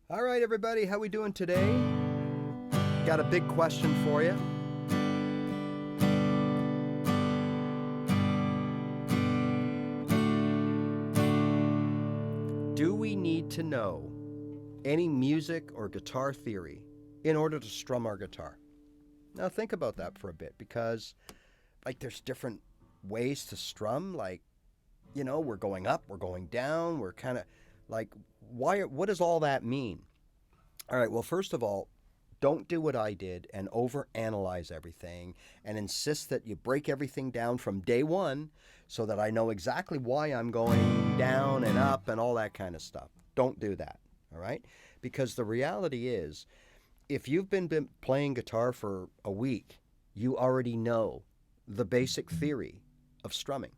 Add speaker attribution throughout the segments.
Speaker 1: All right, everybody, how we doing today? Got a big question for you. Do we need to know any music or guitar theory in order to strum our guitar? Now think about that for a bit, because there's different ways to strum. We're going up, we're going down, we're kind of what does all that mean? All right, well, first of all, don't do what I did and overanalyze everything and insist that you break everything down from day one so that I know exactly why I'm going down and up and all that kind of stuff. Don't do that, all right? Because the reality is, if you've been playing guitar for a week, you already know the basic theory of strumming,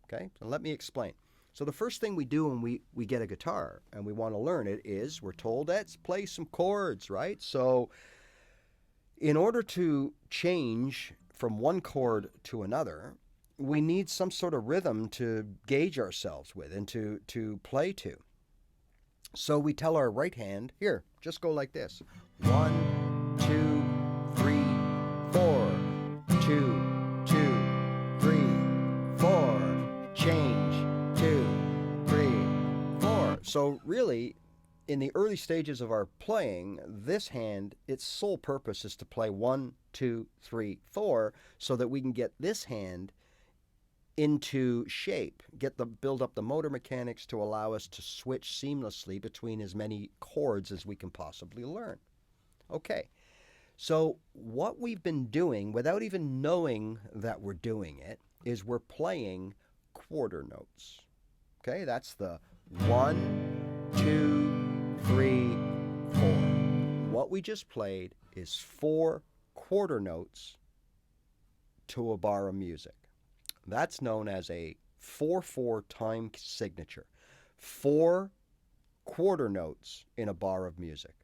Speaker 1: okay? So let me explain. So the first thing we do when we get a guitar and we want to learn it is we're told, let's play some chords, right? So in order to change from one chord to another, we need some sort of rhythm to gauge ourselves with and to play to. So we tell our right hand, here, just go like this. 1, 2, 3, 4. 2, 2, 3, 4. Change. 2, 3, 4. So really, in the early stages of our playing, this hand, its sole purpose is to play 1, 2, 3, 4, so that we can get this hand into shape, build up the motor mechanics to allow us to switch seamlessly between as many chords as we can possibly learn. Okay, so what we've been doing, without even knowing that we're doing it, is we're playing quarter notes. Okay, that's the 1, 2, 3, 4. What we just played is 4 quarter notes to a bar of music. That's known as a 4/4 time signature. 4 quarter notes in a bar of music.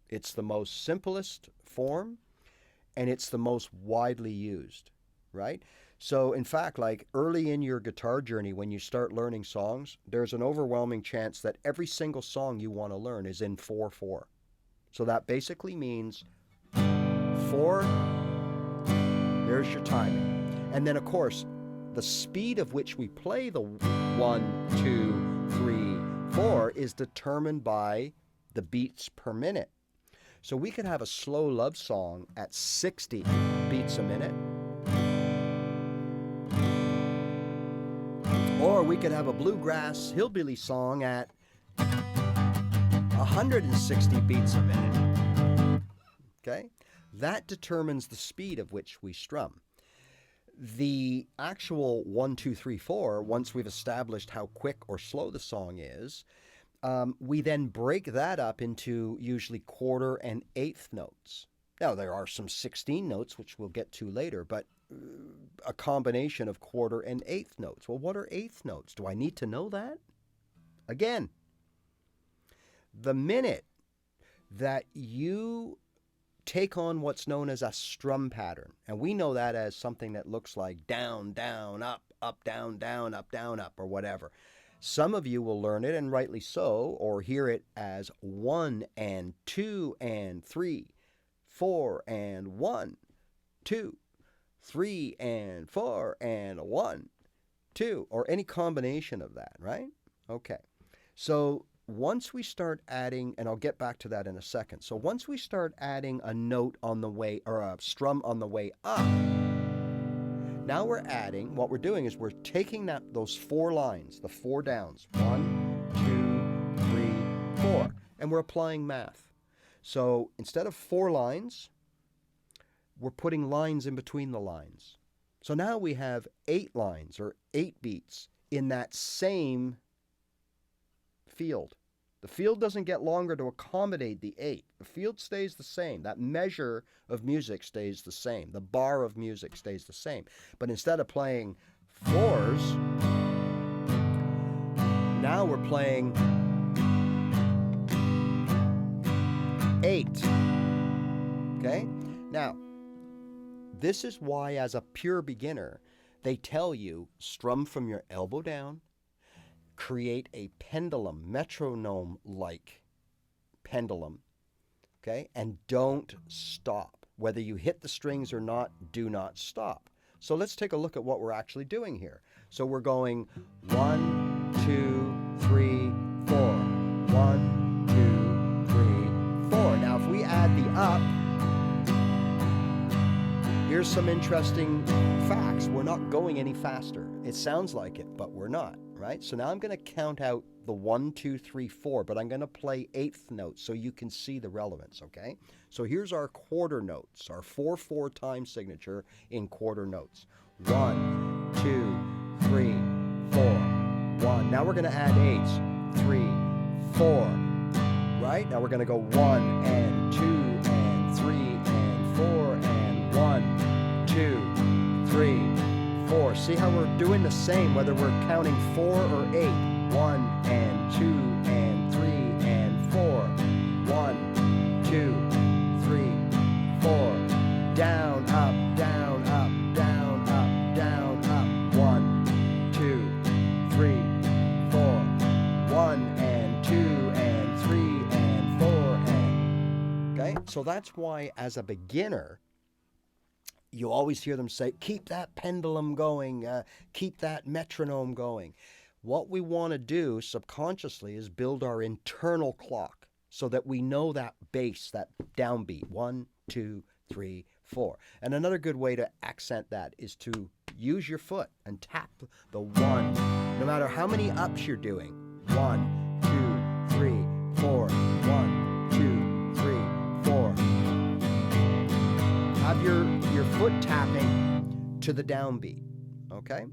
Speaker 1: It's the most simplest form, and it's the most widely used, right? So in fact, early in your guitar journey, when you start learning songs, there's an overwhelming chance that every single song you want to learn is in 4/4. So that basically means 4, there's your timing. And then, of course, the speed of which we play the 1, 2, 3, 4 is determined by the beats per minute. So we could have a slow love song at 60 beats a minute. Or we could have a bluegrass hillbilly song at 160 beats a minute. Okay? That determines the speed of which we strum. The actual 1, 2, 3, 4, once we've established how quick or slow the song is, we then break that up into usually quarter and eighth notes. Now, there are some 16 notes, which we'll get to later, but a combination of quarter and eighth notes. Well, what are eighth notes? Do I need to know that? Again, the minute that you take on what's known as a strum pattern, and we know that as something that looks like down, down, up, down, up, or whatever. Some of you will learn it, and rightly so, or hear it as 1 and 2 and 3, 4 and 1, 2, 3 and 4 and 1, 2, or any combination of that, right? Okay. So once we start adding, and I'll get back to that in a second. So once we start adding a note on the way, or a strum on the way up, now we're adding, what we're doing is we're taking those 4 lines, the 4 downs, 1, 2, 3, 4, and we're applying math. So instead of 4 lines, we're putting lines in between the lines. So now we have 8 lines, or 8 beats in that same field. The field doesn't get longer to accommodate the 8. The field stays the same. That measure of music stays the same. The bar of music stays the same. But instead of playing 4s, now we're playing 8. Okay? Now, this is why, as a pure beginner, they tell you strum from your elbow down, create a pendulum, metronome-like pendulum, okay? And don't stop. Whether you hit the strings or not, do not stop. So let's take a look at what we're actually doing here. So we're going 1, 2, 3, 4. 1, 2, 3, 4. Now if we add the up, here's some interesting facts. We're not going any faster. It sounds like it, but we're not, right? So now I'm going to count out the 1, 2, 3, 4, but I'm going to play eighth notes so you can see the relevance, okay? So here's our quarter notes, our 4/4 time signature in quarter notes. 1, 2, 3, 4, 1. Now we're going to add eighths. 3, 4, right? Now we're going to go 1 and 2 and 3 and 4 and 1, 2, 3, 4. See how we're doing the same whether we're counting 4 or 8. 1 and 2 and 3 and 4. 1, 2, 3, 4. Down, up, down, up, down, up, down, up. 1, 2, 3, 4. 1 and 2 and 3 and 4 and... Okay? So that's why as a beginner, you always hear them say, keep that pendulum going, keep that metronome going. What we want to do subconsciously is build our internal clock so that we know that bass, that downbeat, 1, 2, 3, 4. And another good way to accent that is to use your foot and tap the 1, no matter how many ups you're doing. 1, 2, 3, 4. 1, 2, 3, 4. Have your foot tapping to the downbeat, okay?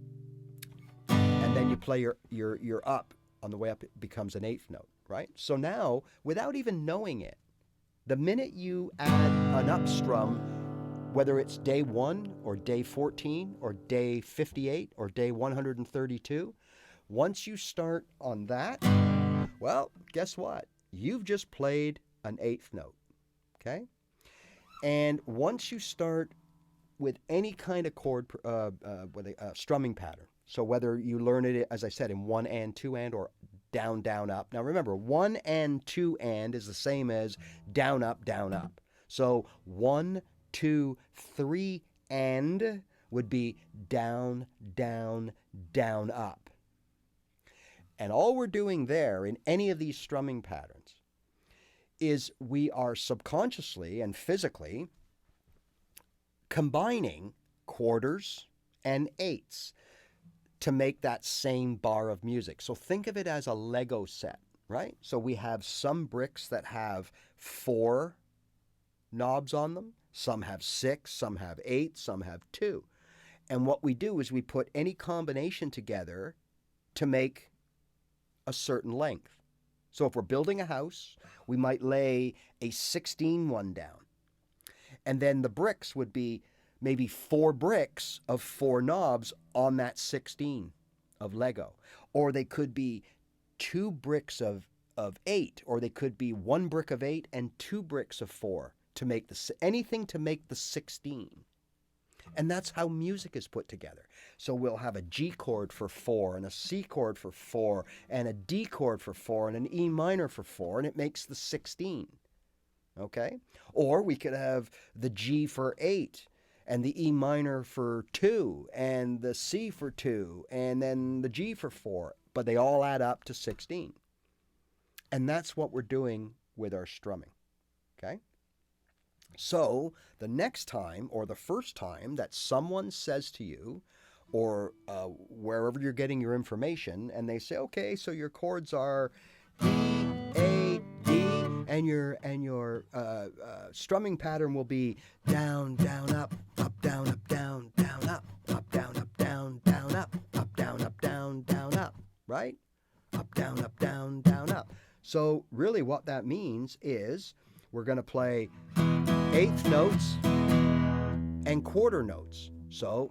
Speaker 1: And then you play your up. On the way up, it becomes an eighth note, right? So now, without even knowing it, the minute you add an up strum, whether it's day 1 or day 14 or day 58 or day 132, once you start on that, well, guess what? You've just played an eighth note, okay? And once you start with any kind of chord strumming pattern, so whether you learn it, as I said, in 1 and 2 and or down, down, up. Now remember, 1 and 2 and is the same as down, up, down, up. So 1, 2, 3 and would be down, down, down, up. And all we're doing there in any of these strumming patterns is we are subconsciously and physically combining quarters and eighths to make that same bar of music. So think of it as a Lego set, right? So we have some bricks that have 4 knobs on them. Some have 6, some have 8, some have 2. And what we do is we put any combination together to make a certain length. So if we're building a house, we might lay a 16 one down. And then the bricks would be maybe 4 bricks of 4 knobs on that 16 of Lego. Or they could be 2 bricks of 8, or they could be 1 brick of 8 and 2 bricks of 4 to make anything to make the 16. And that's how music is put together. So we'll have a G chord for 4 and a C chord for 4 and a D chord for 4 and an E minor for 4, and it makes the 16. Okay? Or we could have the G for 8 and the E minor for 2 and the C for 2 and then the G for 4, but they all add up to 16. And that's what we're doing with our strumming. Okay? So the next time or the first time that someone says to you, or wherever you're getting your information, and they say, okay, so your chords are E, A, D, and your strumming pattern will be down, down, up, down, up, down, down, up, down, up, down, down, up, down, up, down, down, up, right? Up, down, up. So really what that means is we're going to play eighth notes and quarter notes. So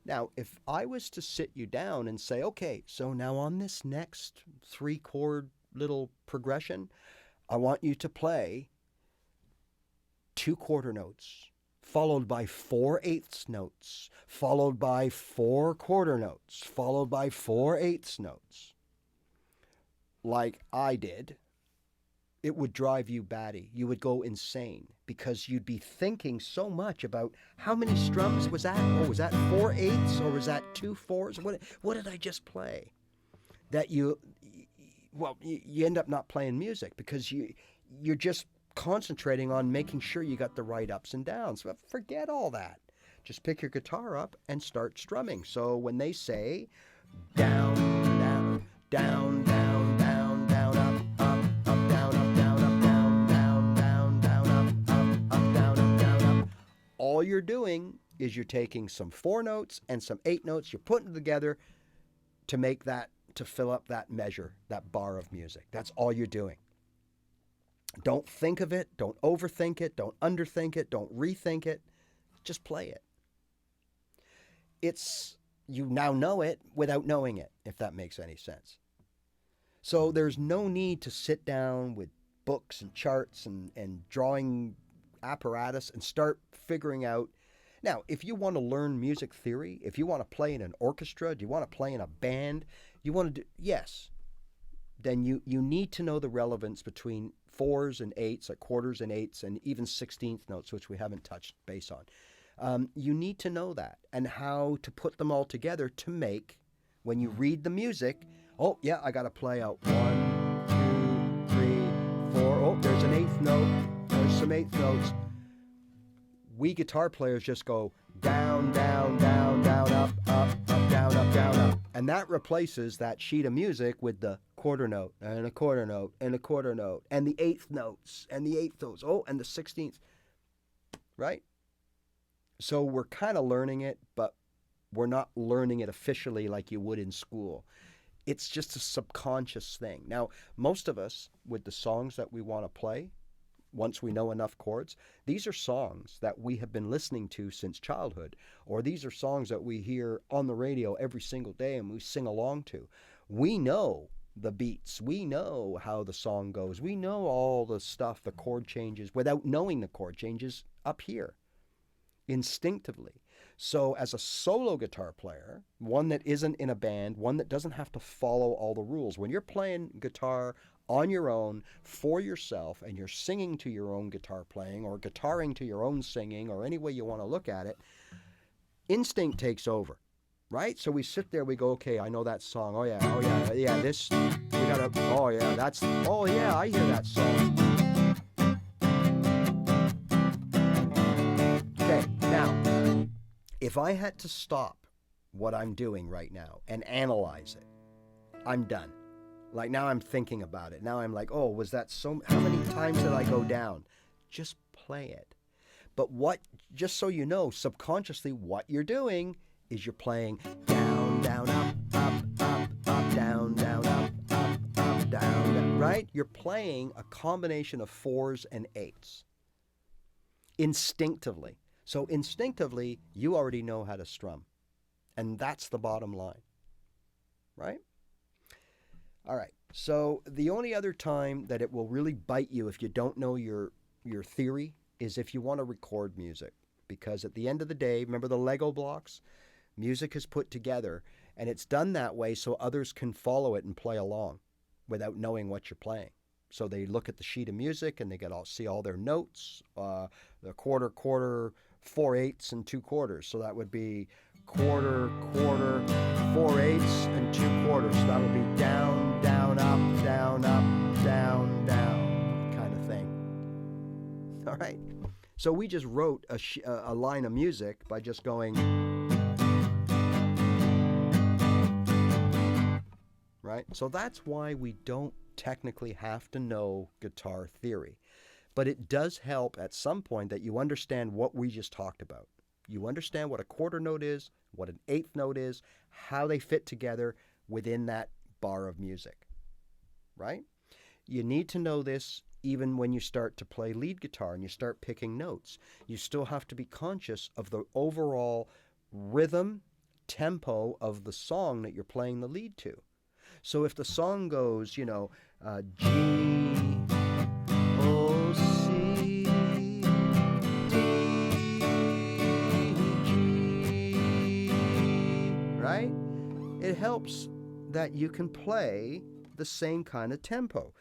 Speaker 1: now, if I was to sit you down and say, okay, so now on this next 3-chord little progression. I want you to play 2 quarter notes, followed by 4/8 notes, followed by 4 quarter notes, followed by 4/8 notes. Like I did, it would drive you batty. You would go insane because you'd be thinking so much about how many strums was that? Oh, was that 4/8 or was that 2/4? What did I just play? That you end up not playing music because you're just concentrating on making sure you got the right ups and downs. But forget all that. Just pick your guitar up and start strumming. So when they say down, down, down, down, down, down, up, up, down, up, down, up, down, down, down, down, up, down, up, down, up. All you're doing is you're taking some 4 notes and some 8 notes, you're putting them together to make that, to fill up that measure, that bar of music. That's all you're doing. Don't think of it. Don't overthink it. Don't underthink it. Don't rethink it. Just play it. You now know it without knowing it, if that makes any sense. So there's no need to sit down with books and charts and drawing apparatus and start figuring out. Now, if you want to learn music theory, if you want to play in an orchestra, do you want to play in a band, you want to do, yes, then you need to know the relevance between 4s and 8s, like quarters and 8s, and even 16th notes, which we haven't touched base on. You need to know that and how to put them all together to make, when you read the music, oh, yeah, I got to play out 1, 2, 3, 4. Oh, there's an 8th note. There's some 8th notes. We guitar players just go down, down, down, down, up, up, up, down, up, down, up. And that replaces that sheet of music with the quarter note and a quarter note and a quarter note and the 8th notes and the 8th notes. Oh, and the 16th. Right? So we're kind of learning it, but we're not learning it officially like you would in school. It's just a subconscious thing. Now, most of us, with the songs that we want to play, once we know enough chords, these are songs that we have been listening to since childhood, or these are songs that we hear on the radio every single day and we sing along to. We know the beats. We know how the song goes. We know all the stuff, the chord changes, without knowing the chord changes up here, instinctively. So as a solo guitar player, one that isn't in a band, one that doesn't have to follow all the rules, when you're playing guitar on your own for yourself and you're singing to your own guitar playing or guitaring to your own singing or any way you want to look at it, instinct takes over, right? So we sit there, we go, okay, I know that song. Oh yeah, this, we gotta, oh yeah, that's, oh yeah, I hear that song. Okay, now, if I had to stop what I'm doing right now and analyze it, I'm done. Like now I'm thinking about it. Now I'm like, oh, was that so, how many times did I go down? Just play it. But what, just so you know, subconsciously what you're doing is you're playing down, down, up, up, up, up, down, down, up, up, up, down, down, right? You're playing a combination of 4s and 8s instinctively. So instinctively, you already know how to strum. And that's the bottom line, right? All right, so the only other time that it will really bite you if you don't know your theory is if you want to record music. Because at the end of the day, remember the Lego blocks? Music is put together, and it's done that way so others can follow it and play along without knowing what you're playing. So they look at the sheet of music and they see all their notes, the quarter, 4/8 and 2 quarters. So that would be quarter, 4/8 and 2 quarters. So that would be down, down, up, down, down kind of thing. All right. So we just wrote a line of music by just going, right? So that's why we don't technically have to know guitar theory. But it does help at some point that you understand what we just talked about. You understand what a quarter note is, what an 8th note is, how they fit together within that bar of music, right? You need to know this even when you start to play lead guitar and you start picking notes. You still have to be conscious of the overall rhythm, tempo of the song that you're playing the lead to. So if the song goes, G, O, C, D, G, right? It helps that you can play the same kind of tempo.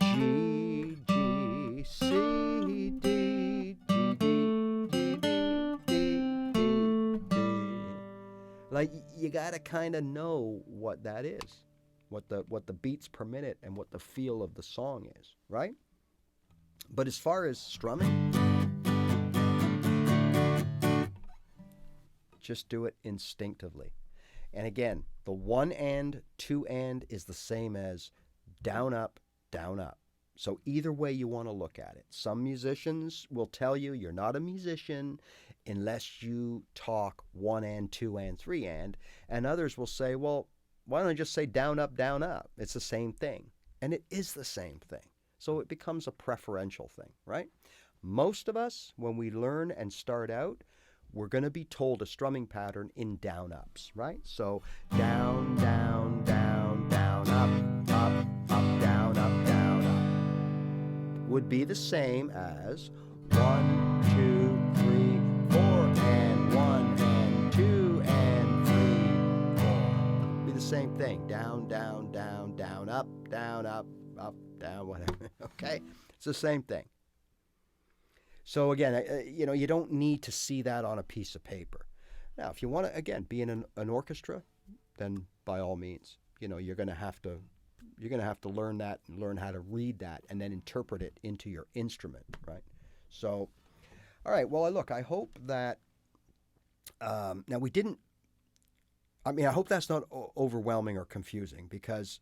Speaker 1: G, G, C, D, D, D, D, D, D, D. Like, you gotta kind of know what that is, what the beats per minute and what the feel of the song is, right? But as far as strumming, just do it instinctively. And again, the 1 and 2 and is the same as down, up, down, up. So either way you want to look at it. Some musicians will tell you you're not a musician unless you talk 1 and 2 and 3 and others will say, well, why don't I just say down, up, down, up? It's the same thing. And it is the same thing. So it becomes a preferential thing, right? Most of us, when we learn and start out, we're going to be told a strumming pattern in down ups, right? So down, down, down, down, up, up, up, down, up, down, up. Would be the same as 1, 2, 3, 4, and 1 and 2 and 3, 4. Be the same thing. Down, down, down, down, up, up, down, whatever. Okay? It's the same thing. So again, you don't need to see that on a piece of paper. Now, if you want to, again, be in an orchestra, then by all means, you're going to have to learn that and learn how to read that and then interpret it into your instrument, right? So, all right. Well, I hope that now we didn't. I hope that's not overwhelming or confusing, because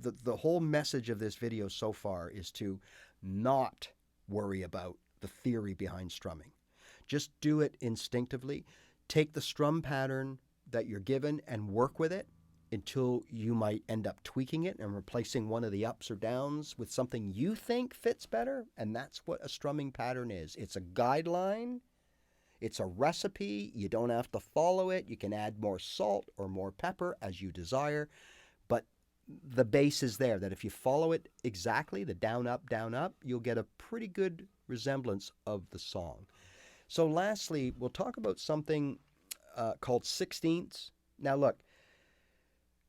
Speaker 1: the whole message of this video so far is to not worry about the theory behind strumming. Just do it instinctively. Take the strum pattern that you're given and work with it until you might end up tweaking it and replacing one of the ups or downs with something you think fits better. And that's what a strumming pattern is. It's a guideline. It's a recipe. You don't have to follow it. You can add more salt or more pepper as you desire. But the base is there, that if you follow it exactly, the down, up, you'll get a pretty good resemblance of the song. So lastly, we'll talk about something called sixteenths. Now look,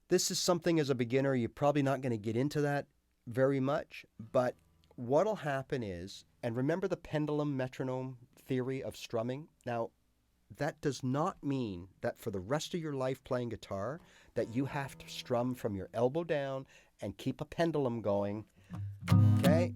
Speaker 1: this is something as a beginner, you're probably not going to get into that very much, but what'll happen is, and remember the pendulum metronome theory of strumming? Now, that does not mean that for the rest of your life playing guitar that you have to strum from your elbow down and keep a pendulum going, okay?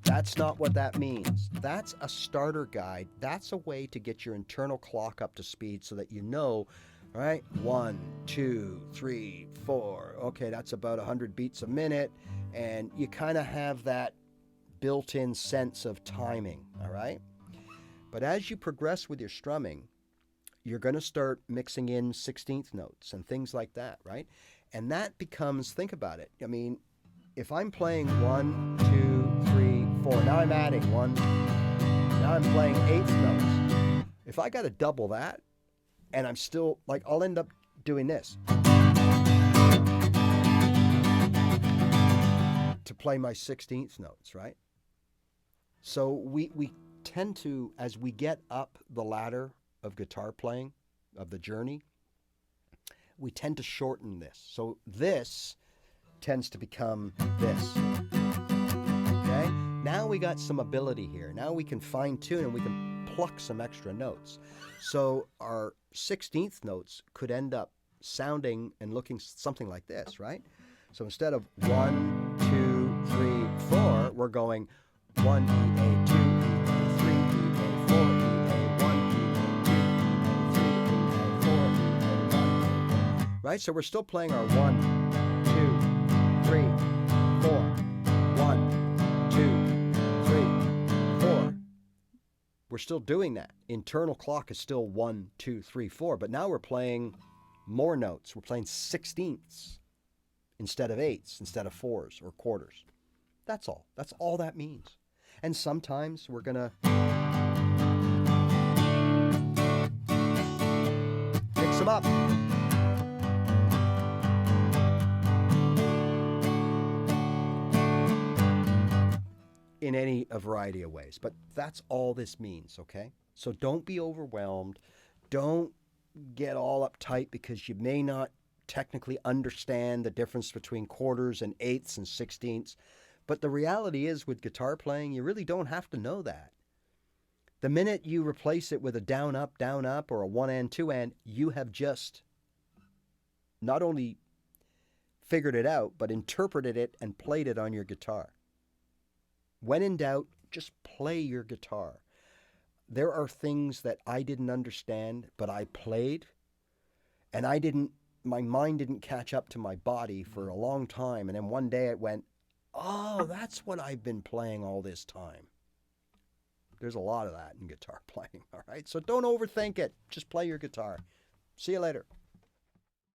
Speaker 1: That's not what that means. That's a starter guide. That's a way to get your internal clock up to speed so that you know, all right, 1, 2, 3, 4. Okay, that's about 100 beats a minute. And you kind of have that built-in sense of timing, all right? But as you progress with your strumming, you're going to start mixing in 16th notes and things like that, right? And that becomes, think about it. If I'm playing 1, 2, 3, 4, now I'm adding 1, now I'm playing 8th notes. If I got to double that, and I'm still, I'll end up doing this to play my 16th notes, right? So we tend to, as we get up the ladder of guitar playing, of the journey, we tend to shorten this. So this tends to become this. Okay? Now we got some ability here. Now we can fine tune and we can pluck some extra notes. So our 16th notes could end up sounding and looking something like this, right? So instead of 1, 2, 3, 4, we're going 1 E, A, 2, E, 3, E, 4, E, 1, E, 2, E, 3, E, 4, E, 1, right? So we're still playing our 1, 2, 3, 4, 1, 2, 3, 4. We're still doing that. Internal clock is still 1, 2, 3, 4, but now we're playing more notes. We're playing 16ths instead of 8ths, instead of 4s or quarters. That's all. That's all that means. And sometimes we're going to mix them up. in a variety of ways. But that's all this means, okay? So don't be overwhelmed. Don't get all uptight because you may not technically understand the difference between quarters and eighths and sixteenths. But the reality is, with guitar playing, you really don't have to know that. The minute you replace it with a down up, or a one and two and, you have just not only figured it out, but interpreted it and played it on your guitar. When in doubt, just play your guitar. There are things that I didn't understand, but I played, and my mind didn't catch up to my body for a long time. And then one day it went, oh, that's what I've been playing all this time. There's a lot of that in guitar playing, all right? So don't overthink it. Just play your guitar. See you later.